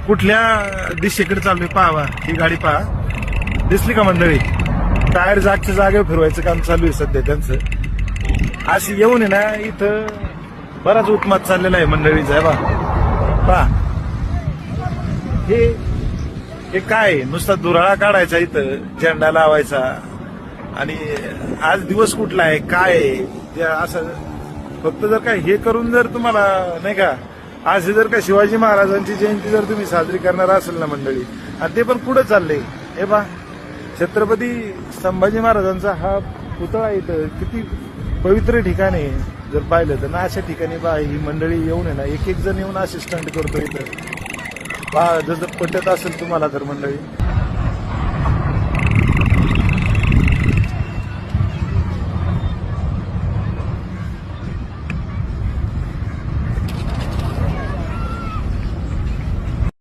कुठल्या दिशेकडे चाललोय पाहावा, ही गाडी पहा, दिसली का मंडळी? टायर जागच्या जागेवर फिरवायचं काम चालू आहे सध्या त्यांचं. अशी येऊन आहे ना इथं बराच उत्मात चाललेला आहे मंडळीचा. पहा हे काय नुसता दुराळा काढायचा, इथं झेंडा लावायचा, आणि आज दिवस कुठला आहे काय आहे असं फक्त जर काय हे करून जर तुम्हाला नाही का, आज जर का शिवाजी महाराजांची जयंती जर तुम्ही साजरी करणार असेल ना मंडळी, आणि ते पण कुठं चाललंय हे पहा, छत्रपती संभाजी महाराजांचा हा पुतळा इथं किती पवित्र ठिकाण आहे. जर पाहिलं तर ना अशा ठिकाणी पहा ही मंडळी येऊन आहे ना एक एक जण येऊन असे स्टंट करतो इथं. पहा जसं पटत असेल तुम्हाला तर मंडळी.